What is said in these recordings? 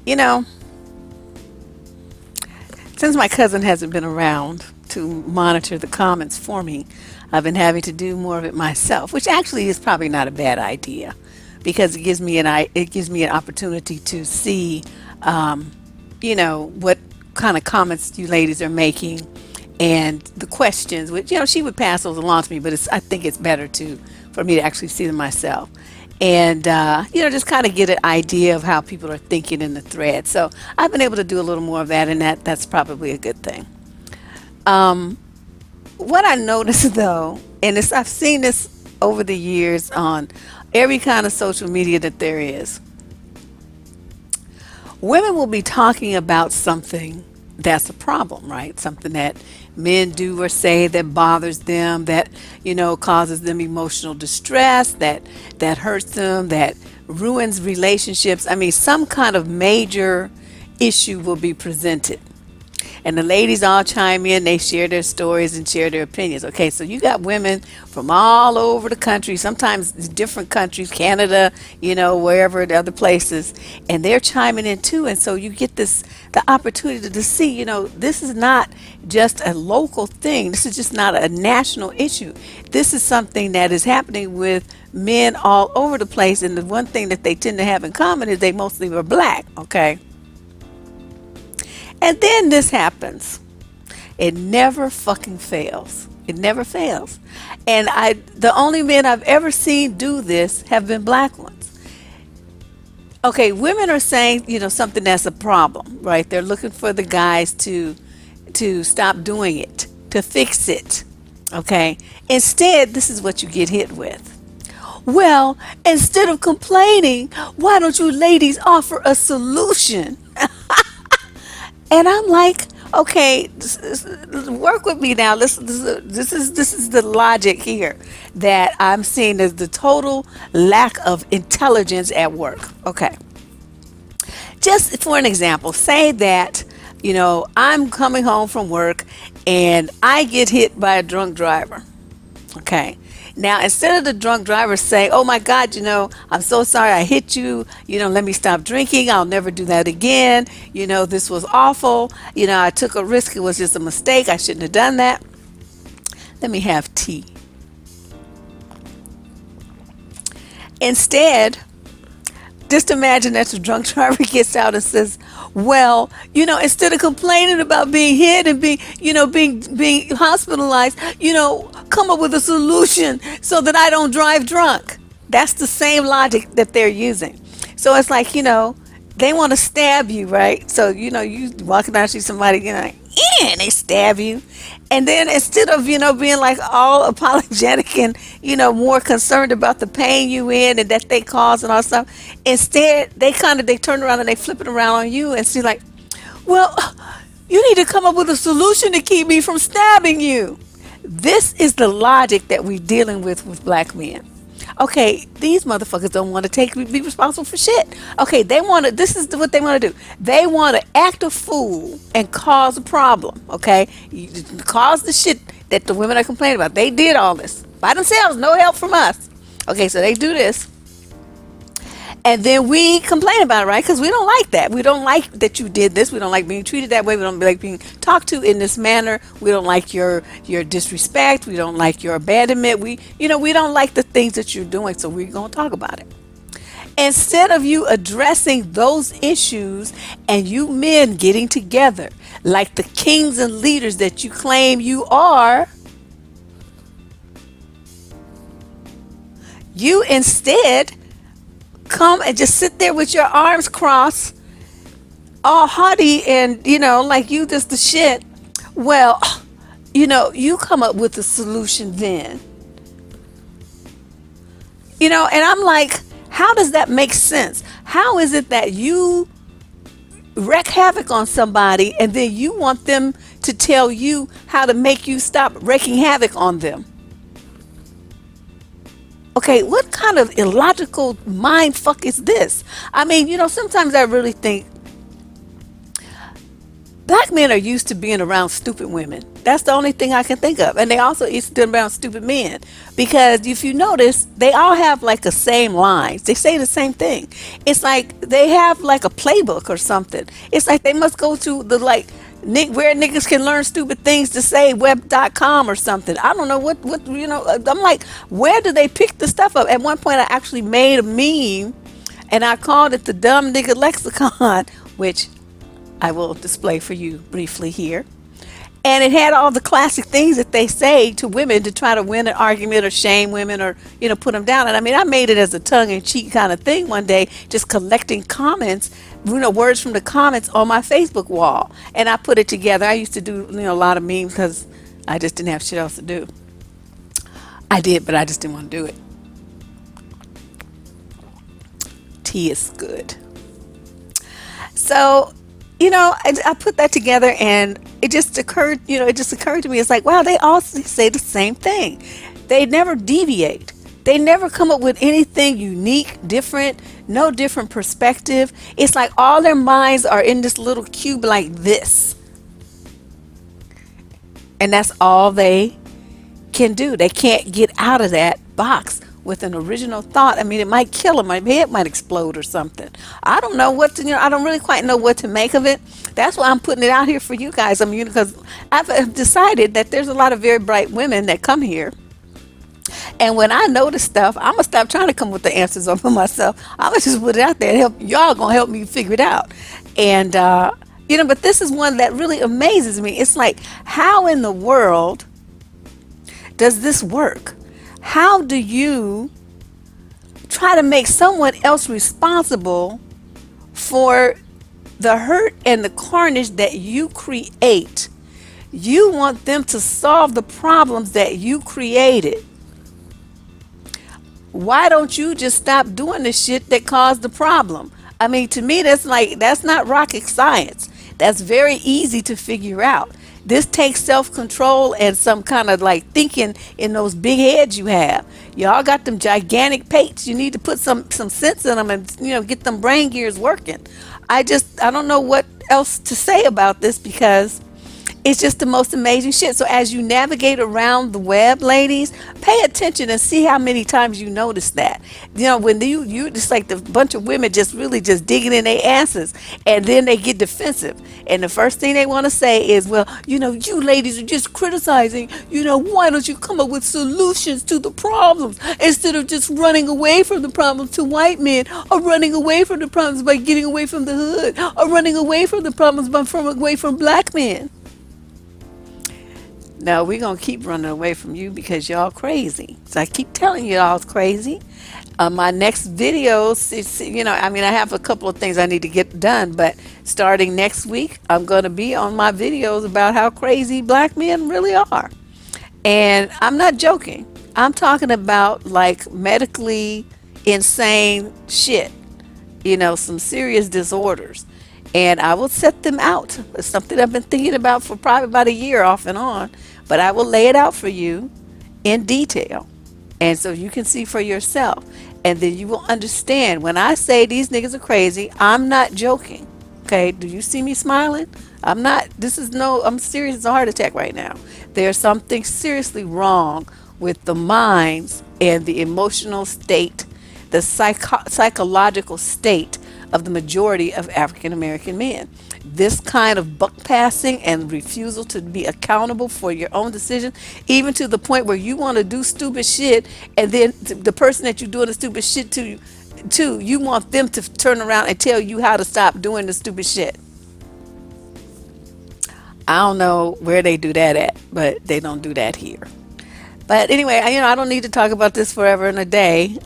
You know, since my cousin hasn't been around to monitor the comments for me, I've been having to do more of it myself, which actually is probably not a bad idea because it gives me an opportunity to see, um, what kind of comments you ladies are making and the questions, which she would pass those along to me, but I think it's better to for me to actually see them myself, and just kind of get an idea of how people are thinking in the thread. So I've been able to do a little more of that, and that's probably a good thing. Um, what I noticed though, and I've seen this over the years on every kind of social media that there is, women will be talking about something that's a problem, right? Something that men do or say that bothers them, that causes them emotional distress, that hurts them, that ruins relationships. I mean, some kind of major issue will be presented, and the ladies all chime in. They share their stories and share their opinions. Okay, so you got women from all over the country, sometimes different countries, Canada, wherever the other places, and they're chiming in too. And so you get the opportunity to see, this is not just a local thing. This is just not a national issue. This is something that is happening with men all over the place. And the one thing that they tend to have in common is they mostly were black. Okay. And then this happens. It never fucking fails. It never fails. And the only men I've ever seen do this have been black ones. Okay, women are saying, something that's a problem, right? They're looking for the guys to stop doing it, to fix it. Okay? Instead, this is what you get hit with. Well, instead of complaining, why don't you ladies offer a solution? And I'm like, okay, work with me now. This is the logic here that I'm seeing as the total lack of intelligence at work. Okay, just for an example, say that I'm coming home from work and I get hit by a drunk driver. Okay. Now, instead of the drunk driver saying, "Oh my God, I'm so sorry I hit you. Let me stop drinking. I'll never do that again. This was awful. I took a risk. It was just a mistake. I shouldn't have done that. Let me have tea." Instead, just imagine that the drunk driver gets out and says, "Well, instead of complaining about being hit and being hospitalized, come up with a solution so that I don't drive drunk." That's the same logic that they're using. So it's like, they want to stab you, right? So, you walking down, see somebody, like, and they stab you. And then instead of, being like all apologetic and, more concerned about the pain you in and that they cause and all stuff, instead they turn around and they flip it around on you and see like, "Well, you need to come up with a solution to keep me from stabbing you." This is the logic that we're dealing with black men. Okay, these motherfuckers don't want to be responsible for shit. Okay, this is what they want to do. They want to act a fool and cause a problem. Okay, cause the shit that the women are complaining about. They did all this by themselves, no help from us. Okay, so they do this. And then we complain about it, right? Because we don't like that. We don't like that you did this. We don't like being treated that way. We don't like being talked to in this manner. We don't like your disrespect. We don't like your abandonment. We don't like the things that you're doing. So we're going to talk about it. Instead of you addressing those issues and you men getting together like the kings and leaders that you claim you are, you instead come and just sit there with your arms crossed, all haughty and, like you just the shit. Well, you come up with a solution then. And I'm like, how does that make sense? How is it that you wreak havoc on somebody and then you want them to tell you how to make you stop wreaking havoc on them? Okay, what kind of illogical mind fuck is this? I mean, sometimes I really think Black men are used to being around stupid women. That's the only thing I can think of. And they also used to be around stupid men. Because if you notice, they all have like the same lines. They say the same thing. It's like they have like a playbook or something. It's like they must go to the like where niggas can learn stupid things to say web.com or something. I don't know what I'm like, where do they pick the stuff up? At one point I actually made a meme and I called it the dumb nigga lexicon, which I will display for you briefly here. And it had all the classic things that they say to women to try to win an argument or shame women or, put them down. And I mean, I made it as a tongue-in-cheek kind of thing one day, just collecting comments, words from the comments on my Facebook wall. And I put it together. I used to do, a lot of memes because I just didn't have shit else to do. I did, but I just didn't want to do it. Tea is good. So, I put that together and it just occurred to me. It's like, wow, they all say the same thing. They never deviate. They never come up with anything unique, different, no different perspective. It's like all their minds are in this little cube like this. And that's all they can do. They can't get out of that box with an original thought. I mean, it might kill them. My head might explode or something. I don't know what to, I don't really quite know what to make of it. That's why I'm putting it out here for you guys. I mean, because I've decided that there's a lot of very bright women that come here. And when I notice stuff, I'm going to stop trying to come with the answers over myself. I'm going to just put it out there and help y'all going to help me figure it out. And, but this is one that really amazes me. It's like, how in the world does this work? How do you try to make someone else responsible for the hurt and the carnage that you create? You want them to solve the problems that you created. Why don't you just stop doing the shit that caused the problem? I mean, to me, that's not rocket science. That's very easy to figure out. This takes self-control and some kind of like thinking in those big heads you have. Y'all got them gigantic pates. You need to put some sense in them and, get them brain gears working. I don't know what else to say about this because it's just the most amazing shit. So as you navigate around the web, ladies, pay attention and see how many times you notice that. When you just like the bunch of women just really just digging in their asses and then they get defensive. And the first thing they want to say is, well, you ladies are just criticizing, why don't you come up with solutions to the problems instead of just running away from the problems to white men or running away from the problems by getting away from the hood or running away from the problems away from black men. No, we're going to keep running away from you because y'all crazy. So I keep telling you y'all's crazy. My next videos, I have a couple of things I need to get done, but starting next week, I'm going to be on my videos about how crazy black men really are. And I'm not joking. I'm talking about like medically insane shit, some serious disorders. And I will set them out. It's something I've been thinking about for probably about a year off and on. But I will lay it out for you in detail. And so you can see for yourself. And then you will understand when I say these niggas are crazy, I'm not joking. Okay, do you see me smiling? I'm not, I'm serious as a heart attack right now. There's something seriously wrong with the minds and the emotional state, the psychological state of the majority of African American men. This kind of buck passing and refusal to be accountable for your own decisions, even to the point where you want to do stupid shit, and then the person that you're doing the stupid shit to, you want them to turn around and tell you how to stop doing the stupid shit. I don't know where they do that at, but they don't do that here. But anyway, I don't need to talk about this forever and a day.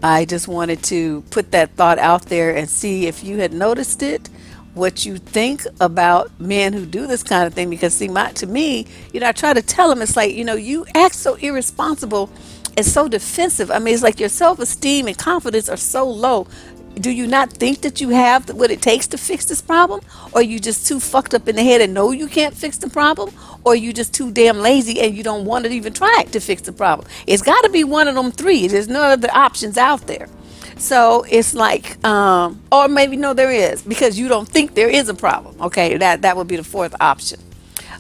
I just wanted to put that thought out there and see if you had noticed it, what you think about men who do this kind of thing. Because to me, I try to tell them, it's like, you act so irresponsible and so defensive. I mean, it's like your self-esteem and confidence are so low. Do you not think that you have what it takes to fix this problem? Or are you just too fucked up in the head and know you can't fix the problem? Or are you just too damn lazy and you don't want to even try to fix the problem? It's got to be one of them three. There's no other options out there. So it's like, or maybe no, there is, because you don't think there is a problem. Okay, that would be the fourth option.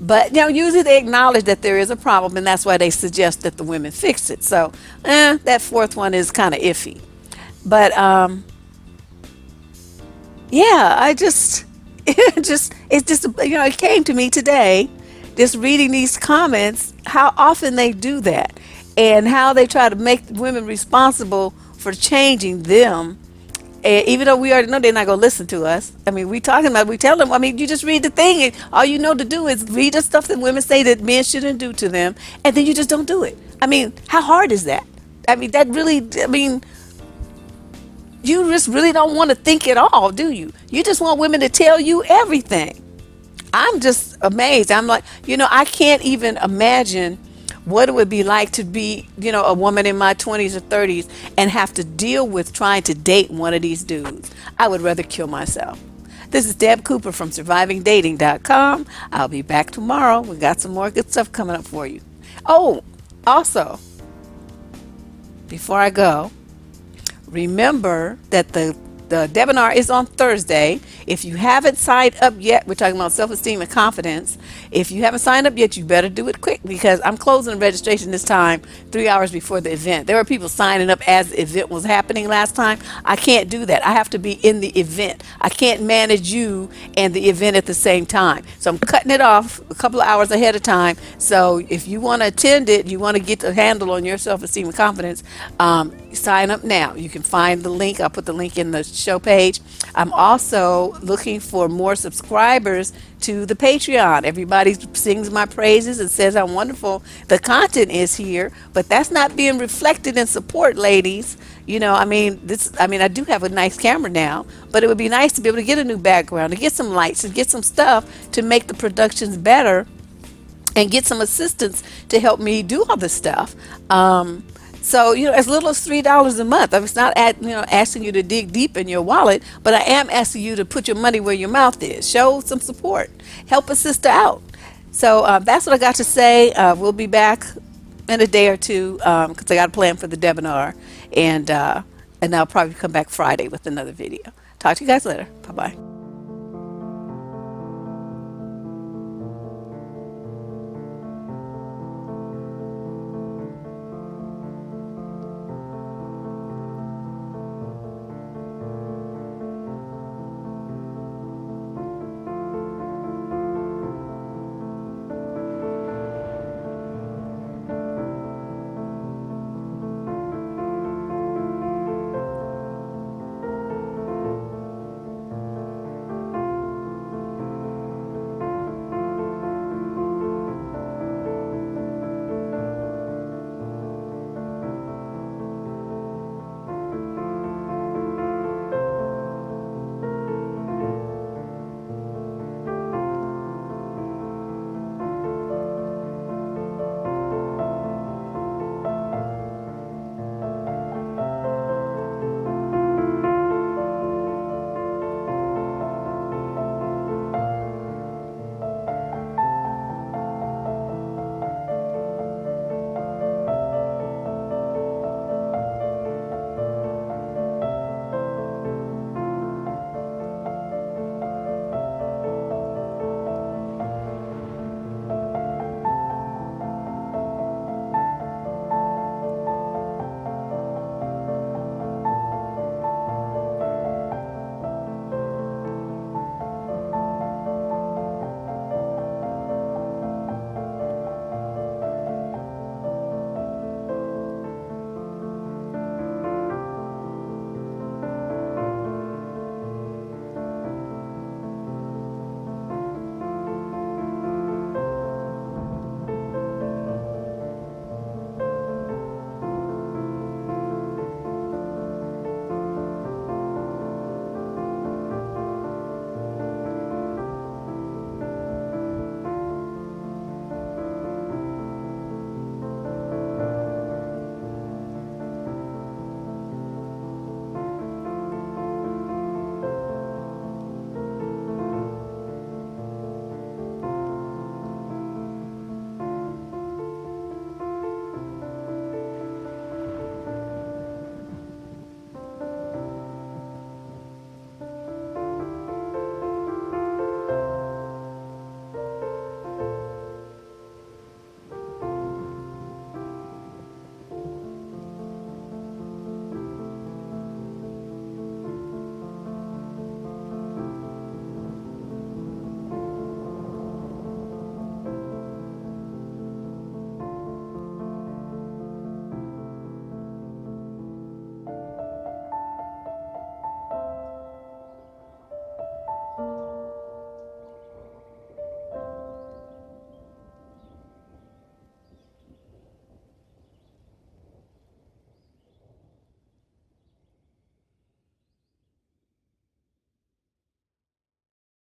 But usually they acknowledge that there is a problem, and that's why they suggest that the women fix it. So, that fourth one is kind of iffy. But yeah, it came to me today, just reading these comments, how often they do that, and how they try to make women responsible for changing them. And even though we already know they're not going to listen to us, I mean, we tell them, I mean, you just read the thing, and all you know to do is read the stuff that women say that men shouldn't do to them, and then you just don't do it. I mean, how hard is that? I mean, you just really don't want to think at all, do you? You just want women to tell you everything. I'm just amazed. I'm like, I can't even imagine what it would be like to be, a woman in my 20s or 30s and have to deal with trying to date one of these dudes. I would rather kill myself. This is Deb Cooper from survivingdating.com. I'll be back tomorrow. We got some more good stuff coming up for you. Oh, also, before I go, remember that the webinar is on Thursday. If you haven't signed up yet, we're talking about self-esteem and confidence. If you haven't signed up yet, you better do it quick, because I'm closing the registration this time 3 hours before the event. There were people signing up as the event was happening last time. I can't do that. I have to be in the event. I can't manage you and the event at the same time. So I'm cutting it off a couple of hours ahead of time. So if you want to attend it, you want to get a handle on your self-esteem and confidence, sign up now. You can find the link. I'll put the link in the show page. I'm also looking for more subscribers to the Patreon. Everybody sings my praises and says how wonderful the content is here, but that's not being reflected in support, ladies. I do have a nice camera now, but it would be nice to be able to get a new background, to get some lights, and get some stuff to make the productions better, and get some assistance to help me do all this stuff. So, as little as $3 a month. It's not asking you to dig deep in your wallet, but I am asking you to put your money where your mouth is. Show some support. Help a sister out. So that's what I got to say. We'll be back in a day or two, because I got a plan for the webinar, and I'll probably come back Friday with another video. Talk to you guys later. Bye-bye.